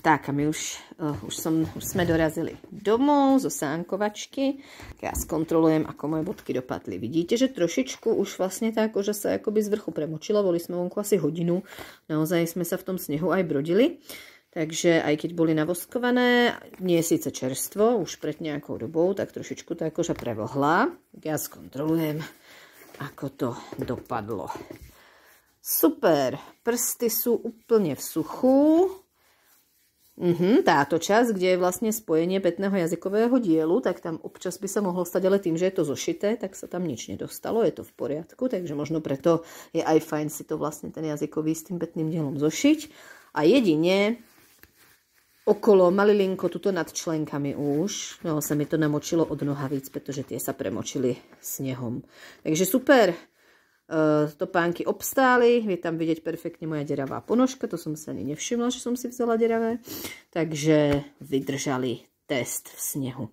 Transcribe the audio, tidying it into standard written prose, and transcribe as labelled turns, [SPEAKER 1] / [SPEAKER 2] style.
[SPEAKER 1] Tak a my už jsme dorazili domů zo sánkovačky. Já zkontrolujem, ako moje bodky dopadly. Vidíte, že trošičku už vlastně ta koža se jakoby z vrchu premočila. Boli jsme vonku asi hodinu. Naozaj jsme se v tom sněhu aj brodili. Takže aj keď boli navoskované, nie je síce čerstvo, už pred nejakou dobou, tak trošičku tá koža prevlhla. Ja zkontrolujem, ako to dopadlo. Super, prsty sú úplne v suchu. Táto časť, kde je vlastne spojenie pätného jazykového dielu, tak tam občas by sa mohlo stať, ale tým, že je to zošité, tak sa tam nič nedostalo, je to v poriadku, takže možno preto je aj fajn si to vlastne ten jazykový s tým pätným dielom zošiť. A jedine okolo malilinko tuto nad členkami už, no sa mi to namočilo od nohavíc, pretože tie sa premočili snehom. Takže super. Topánky obstály, je tam vidieť perfektne moja deravá ponožka, to som sa ani nevšimla, že som si vzala deravé, takže vydržali test v snehu.